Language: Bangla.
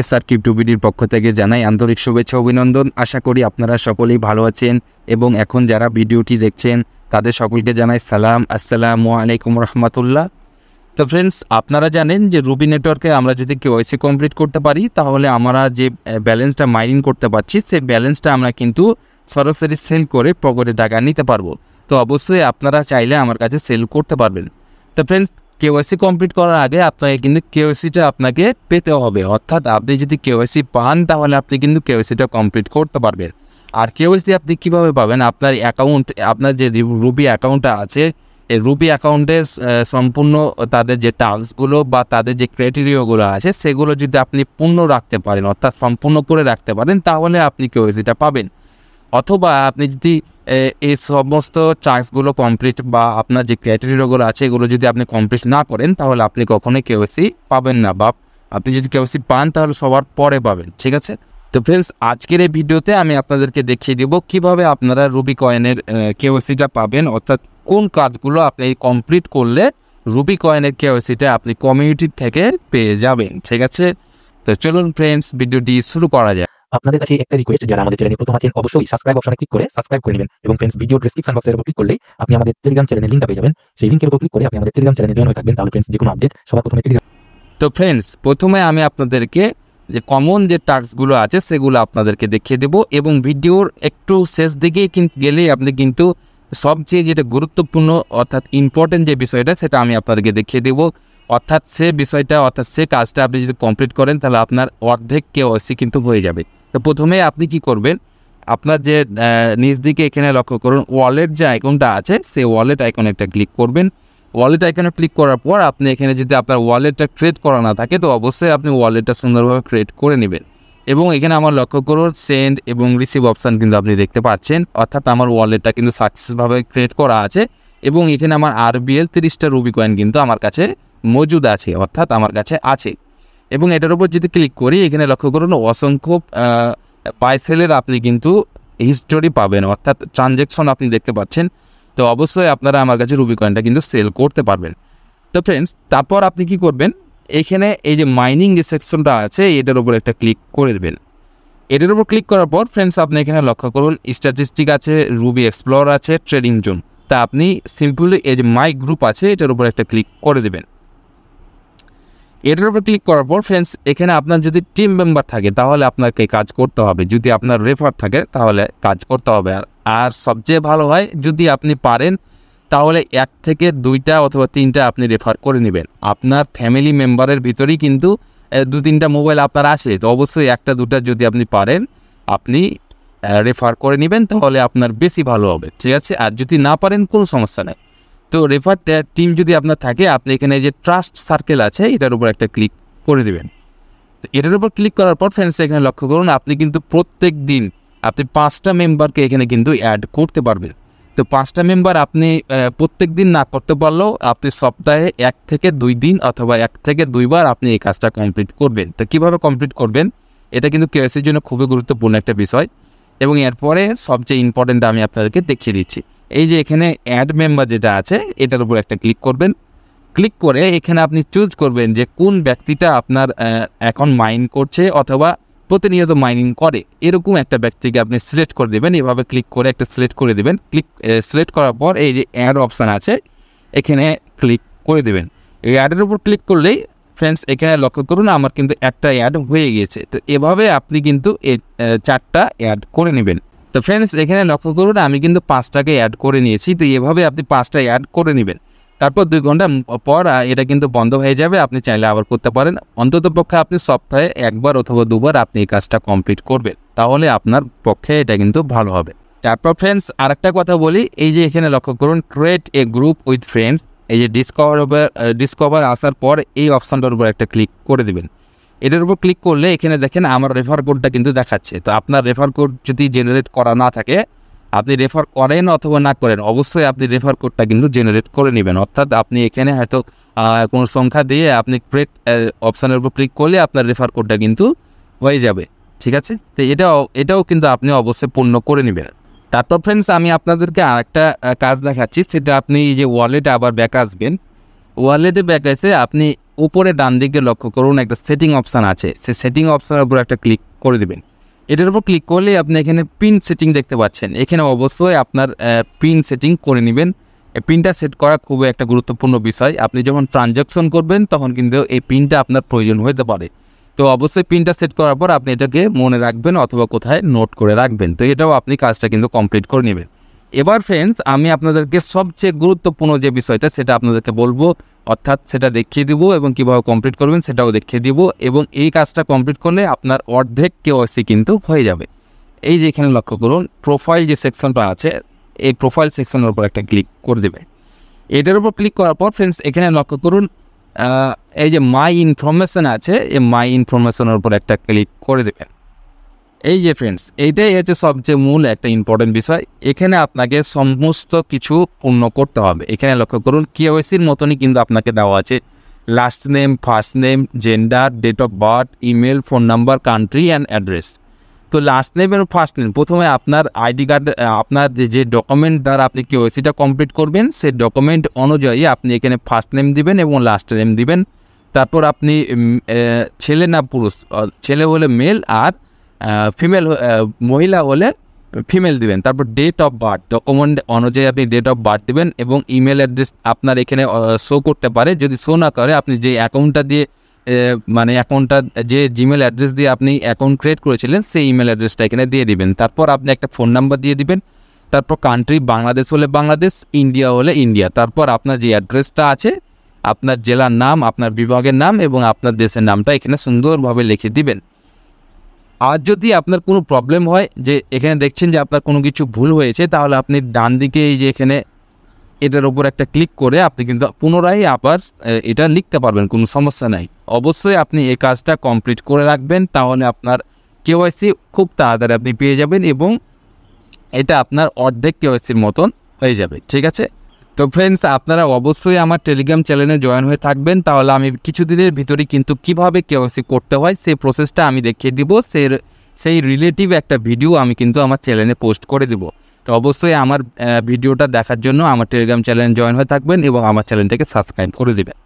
এসআর ক্রিপ্টোবিডির পক্ষ থেকে জানাই আন্তরিক শুভেচ্ছা অভিনন্দন। আশা করি আপনারা সকলেই ভালো আছেন এবং এখন যারা ভিডিওটি দেখছেন তাদের সকলকে জানাই সালাম, আসসালামু আলাইকুম রহমতুল্লাহ। তো ফ্রেন্ডস, আপনারা জানেন যে রুবি নেটওয়ার্কে আমরা যদি কেওয়াইসি কমপ্লিট করতে পারি তাহলে আমরা যে ব্যালেন্সটা মাইনিং করতে পারছি সেই ব্যালেন্সটা আমরা কিন্তু সরাসরি সেল করে পকেটে টাকা নিতে পারবো। তো অবশ্যই আপনারা চাইলে আমার কাছে সেল করতে পারবেন। তো ফ্রেন্ডস, কেওয়াইসি কমপ্লিট করার আগে আপনাকে কিন্তু কেওয়াইসিটা আপনাকে পেতে হবে, অর্থাৎ আপনি যদি কেওয়াইসি পান তাহলে আপনি কিন্তু কেওয়াইসিটা কমপ্লিট করতে পারবেন। আর কেওয়াইসি আপনি কীভাবে পাবেন? আপনার অ্যাকাউন্ট, আপনার যে রুবি অ্যাকাউন্টটা আছে এই রুবি অ্যাকাউন্টের সম্পূর্ণ তাদের যে টাস্কগুলো বা তাদের যে ক্রাইটেরিয়াগুলো আছে সেগুলো যদি আপনি পূর্ণ রাখতে পারেন, অর্থাৎ সম্পূর্ণ করে রাখতে পারেন, তাহলে আপনি কেওয়াইসিটা পাবেন। অথবা আপনি যদি এই সমস্ত টাস্কগুলো কমপ্লিট বা আপনার যে ক্রাইটেরিয়াগুলো আছে এগুলো যদি আপনি কমপ্লিট না করেন তাহলে আপনি কখনোই কেওয়াইসি পাবেন না, বা আপনি যদি কেওয়াইসি পান তাহলে সবার পরে পাবেন। ঠিক আছে? তো ফ্রেন্ডস, আজকের এই ভিডিওতে আমি আপনাদেরকে দেখিয়ে দেবো কীভাবে আপনারা রুবি কয়েনের কেওয়াইসিটা পাবেন, অর্থাৎ কোন কাজগুলো আপনি কমপ্লিট করলে রুবি কয়েনের কেওয়াইসিটা আপনি কমিউনিটি থেকে পেয়ে যাবেন। ঠিক আছে? তো চলুন ফ্রেন্ডস, ভিডিওটি শুরু করা যায়। আপনাদের কাছে একটা রিকোয়েস্ট, যারা আমাদের চ্যানেলে প্রথম আছেন অবশ্যই সাবস্ক্রাইব অপশনে ক্লিক করে সাবস্ক্রাইব করে নেবেন এবং ফ্রেন্ডস, ভিডিও ডেসক্রিপশন বক্সের উপর ক্লিক করলেই আপনি আমাদের টেলিগ্রাম চ্যানেলের লিংকটা পেয়ে যাবেন। সেই লিংকের উপর ক্লিক করে আপনি আমাদের টেলিগ্রাম চ্যানেলে জয়েন হয়ে থাকবেন, তাহলে ফ্রেন্ডস যে কোনো আপডেট সবার প্রথমে টেলিগ্রাম। তো ফ্রেন্ডস, প্রথমে আমি আপনাদেরকে যে কমন যে টাস্কগুলো আছে সেগুলো আপনাদেরকে দেখিয়ে দেবো এবং ভিডিওর একটু শেষ দিকেই কিন্তু গেলেই আপনি কিন্তু সবচেয়ে যেটা গুরুত্বপূর্ণ অর্থাৎ ইম্পর্টেন্ট যে বিষয়টা সেটা আমি আপনাদেরকে দেখিয়ে দেবো। অর্থাৎ সে বিষয়টা অর্থাৎ সে কাজটা আপনি যদি কমপ্লিট করেন তাহলে আপনার অর্ধেক কেওয়াইসি কিন্তু হয়ে যাবে। তো প্রথমে আপনি কি করবেন, আপনার যে নিচ দিকে এখানে লক্ষ্য করুন ওয়ালেট যে আইকনটা আছে সেই ওয়ালেট আইকনে একটা ক্লিক করবেন। ওয়ালেট আইকনে ক্লিক করার পর আপনি এখানে যদি আপনার ওয়ালেটটা ক্রিয়েট করা না থাকে তো অবশ্যই আপনি ওয়ালেটটা সুন্দরভাবে ক্রিয়েট করে নেবেন। এবং এখানে আমার লক্ষ্য করুন সেন্ড এবং রিসিভ অপশান কিন্তু আপনি দেখতে পাচ্ছেন, অর্থাৎ আমার ওয়ালেটটা কিন্তু সাকসেসভাবে ক্রিয়েট করা আছে এবং এখানে আমার RBL 30টা রুবি কয়েন কিন্তু আমার কাছে মজুদ আছে, অর্থাৎ আমার কাছে আছে। এবং এটার উপর যদি ক্লিক করি এখানে লক্ষ্য করুন অসংখ্য বাই সেলের আপনি কিন্তু হিস্টোরি পাবেন, অর্থাৎ ট্রানজ্যাকশন আপনি দেখতে পাচ্ছেন। তো অবশ্যই আপনারা আমার কাছে রুবি কয়েনটা কিন্তু সেল করতে পারবেন। তো ফ্রেন্ডস, তারপর আপনি কি করবেন, এখানে এই যে মাইনিং যে সেকশনটা আছে এটার উপর একটা ক্লিক করে দেবেন। এটার উপর ক্লিক করার পর ফ্রেন্ডস আপনি এখানে লক্ষ্য করুন স্ট্যাটিস্টিক আছে, রুবি এক্সপ্লোর আছে, ট্রেডিং জোন। তা আপনি সিম্পলি এই যে মাই গ্রুপ আছে এটার উপর একটা ক্লিক করে দেবেন। এটার উপর ক্লিক করার পর ফ্রেন্ডস এখানে আপনার যদি টিম মেম্বার থাকে তাহলে আপনাকে কাজ করতে হবে, যদি আপনার রেফার থাকে তাহলে কাজ করতে হবে। আর সবচেয়ে ভালো হয় যদি আপনি পারেন তাহলে 1 থেকে 2টা অথবা 3টা আপনি রেফার করে নেবেন। আপনার ফ্যামিলি মেম্বারের ভিতরেই কিন্তু 2-3টা মোবাইল আপনার আছে, তো অবশ্যই 1-2টা যদি আপনি পারেন আপনি রেফার করে নেবেন তাহলে আপনার বেশি ভালো হবে। ঠিক আছে? আর যদি না পারেন কোনো সমস্যা নেই। তো রেফার টিম যদি আপনার থাকে আপনি এখানে যে ট্রাস্ট সার্কেল আছে এটার উপর একটা ক্লিক করে দেবেন। তো এটার উপর ক্লিক করার পর ফ্রেন্ডস এখানে লক্ষ্য করুন আপনি কিন্তু প্রত্যেক দিন আপনি 5টা মেম্বারকে এখানে কিন্তু অ্যাড করতে পারবেন। তো 5টা মেম্বার আপনি প্রত্যেক দিন না করতে পারলেও আপনি সপ্তাহে 1 থেকে 2 দিন অথবা 1 থেকে 2 বার আপনি এই কাজটা কমপ্লিট করবেন। তো কীভাবে কমপ্লিট করবেন এটা কিন্তু কেওয়াইসির জন্য খুবই গুরুত্বপূর্ণ একটা বিষয় এবং এরপরে সবচেয়ে ইম্পর্টেন্ট আমি আপনাদেরকে দেখিয়ে দিচ্ছি। এই যে এখানে অ্যাড মেম্বার যেটা আছে এটার উপর একটা ক্লিক করবেন। ক্লিক করে এখানে আপনি চুজ করবেন যে কোন ব্যক্তিটা আপনার এখন মাইন করছে অথবা প্রতিনিয়ত মাইনিং করে, এরকম একটা ব্যক্তিকে আপনি সিলেক্ট করে দেবেন। এভাবে ক্লিক করে একটা সিলেক্ট করে দেবেন। সিলেক্ট করার পর এই যে অ্যাড অপশান আছে এখানে ক্লিক করে দেবেন। এই অ্যাডের উপর ক্লিক করলেই ফ্রেন্ডস এখানে লক্ষ্য করুন আমার কিন্তু একটা অ্যাড হয়ে গিয়েছে। তো এভাবে আপনি কিন্তু এই 4টা অ্যাড করে নেবেন। তো ফ্রেন্ডস এখানে লক্ষ্য করুন আমি কিন্তু 5টাকে অ্যাড করে নিয়েছি। তো এভাবে আপনি 5টা অ্যাড করে নেবেন। তারপর 2 ঘন্টা পর এটা কিন্তু বন্ধ হয়ে যাবে, আপনি চাইলে আবার করতে পারেন। অন্ততপক্ষে আপনি সপ্তাহে 1 বার অথবা 2 বার আপনি এই কাজটা কমপ্লিট করবেন, তাহলে আপনার পক্ষে এটা কিন্তু ভালো হবে। তারপর ফ্রেন্ডস আরেকটা কথা বলি, এই যে এখানে লক্ষ্য করুন create a group with friends, এই যে ডিসকভার আসার পর এই অপশানটার উপর একটা ক্লিক করে দেবেন। এটার উপর ক্লিক করলে এখানে দেখেন আমার রেফার কোডটা কিন্তু দেখাচ্ছে। তো আপনার রেফার কোড যদি জেনারেট করা না থাকে আপনি রেফার করেন অথবা না করেন অবশ্যই আপনি রেফার কোডটা কিন্তু জেনারেট করে নেবেন। অর্থাৎ আপনি এখানে হয়তো কোনো সংখ্যা দিয়ে আপনি ক্রিয়েট অপশানের উপর ক্লিক করলে আপনার রেফার কোডটা কিন্তু হয়ে যাবে। ঠিক আছে? তো এটাও কিন্তু আপনি অবশ্যই পূর্ণ করে নেবেন। তারপর ফ্রেন্ডস আমি আপনাদেরকে আরেকটা কাজ দেখাচ্ছি, সেটা আপনি যে ওয়ালেটে আবার ব্যাক আসবেন। ওয়ালেটে ব্যাক এসে আপনি উপরে ডান দিকে লক্ষ্য করুন একটা সেটিং অপশান আছে, সেই সেটিং অপশানের উপর একটা ক্লিক করে দেবেন। এটার উপর ক্লিক করলেই আপনি এখানে পিন সেটিং দেখতে পাচ্ছেন। এখানে অবশ্যই আপনার পিন সেটিং করে নেবেন। এই পিনটা সেট করা খুবই একটা গুরুত্বপূর্ণ বিষয়। আপনি যখন ট্রানজ্যাকশন করবেন তখন কিন্তু এই পিনটা আপনার প্রয়োজন হতে পারে। তো অবশ্যই পিনটা সেট করার পর আপনি এটাকে মনে রাখবেন অথবা কোথায় নোট করে রাখবেন। তো এটাও আপনি কাজটা কিন্তু কমপ্লিট করে নেবেন। এবার ফ্রেন্ডস, আমি আপনাদেরকে সবচেয়ে গুরুত্বপূর্ণ যে বিষয়টা সেটা আপনাদেরকে বলবো, অর্থাৎ সেটা দেখিয়ে দিব এবং কীভাবে কমপ্লিট করবেন সেটাও দেখিয়ে দিব। এবং এই কাজটা কমপ্লিট করলে আপনার অর্ধেক কেওয়াইসি কিন্তু হয়ে যাবে। এই যে এখানে লক্ষ্য করুন প্রোফাইল যে সেকশনটা আছে, এই প্রোফাইল সেকশনের উপর একটা ক্লিক করে দেবে। এটার উপর ক্লিক করার পর ফ্রেন্ডস এখানে লক্ষ্য করুন এই যে মাই ইনফরমেশান আছে, এই মাই ইনফরমেশনের উপর একটা ক্লিক করে দেবেন। এই যে ফ্রেন্ডস, এইটাই হচ্ছে সবচেয়ে মূল একটা ইম্পর্টেন্ট বিষয়। এখানে আপনাকে সমস্ত কিছু পূর্ণ করতে হবে। এখানে লক্ষ্য করুন কেওয়াইসির মতনই কিন্তু আপনাকে দেওয়া আছে last name, first name, gender, date of birth, email, phone number, country and address. তো লাস্ট নেম এবং ফার্স্ট নেম, প্রথমে আপনার আইডি কার্ড, আপনার যে ডকুমেন্ট দ্বারা আপনি কেওয়াইসিটা কমপ্লিট করবেন সেই ডকুমেন্ট অনুযায়ী আপনি এখানে ফার্স্ট নেম দিবেন এবং লাস্ট নেম দিবেন। তারপর আপনি ছেলে না পুরুষ, ছেলে হলে মেল আর ফিমেল, মহিলা হলে ফিমেল দিবেন। তারপর ডেট অফ বার্থ, ডকুমেন্ট অনুযায়ী আপনি ডেট অফ বার্থ দেবেন এবং ইমেল অ্যাড্রেস আপনার এখানে শো করতে পারে। যদি শো না করে আপনি যে অ্যাকাউন্টটা দিয়ে মানে অ্যাকাউন্টটা যে জিমেল অ্যাড্রেস দিয়ে আপনি অ্যাকাউন্ট ক্রিয়েট করেছিলেন সেই ইমেল অ্যাড্রেসটা এখানে দিয়ে দিবেন। তারপর আপনি একটা ফোন নাম্বার দিয়ে দিবেন। তারপর কান্ট্রি বাংলাদেশ হলে বাংলাদেশ, ইন্ডিয়া হলে ইন্ডিয়া। তারপর আপনার যে অ্যাড্রেসটা আছে, আপনার জেলার নাম, আপনার বিভাগের নাম এবং আপনার দেশের নামটা এখানে সুন্দরভাবে লিখে দিবেন। আর যদি আপনার কোনো প্রবলেম হয়, যে এখানে দেখছেন যে আপনার কোনো কিছু ভুল হয়েছে, তাহলে আপনি ডান দিকে এই যে এখানে এটার উপর একটা ক্লিক করে আপনি কিন্তু পুনরায় আবার এটা লিখতে পারবেন, কোনো সমস্যা নাই। অবশ্যই আপনি এই কাজটা কমপ্লিট করে রাখবেন, তাহলে আপনার কেওয়াইসি খুব তাড়াতাড়ি আপনি পেয়ে যাবেন এবং এটা আপনার অর্ধেক কেওয়াইসির মতন হয়ে যাবে। ঠিক আছে? তো ফ্রেন্ডস, আপনারা অবশ্যই আমার টেলিগ্রাম চ্যানেলে জয়েন হয়ে থাকবেন, তাহলে আমি কিছুদিনের ভিতরেই কিন্তু কিভাবে কেওয়াইসি করতে হয় সেই প্রসেসটা আমি দেখিয়ে দিব। সেই রিলেটিভ একটা ভিডিও আমি কিন্তু আমার চ্যানেলে পোস্ট করে দিব। তো অবশ্যই আমার ভিডিওটা দেখার জন্য আমার টেলিগ্রাম চ্যানেলে জয়েন হয়ে থাকবেন এবং আমার চ্যানেলটাকে সাবস্ক্রাইব করে দেবেন।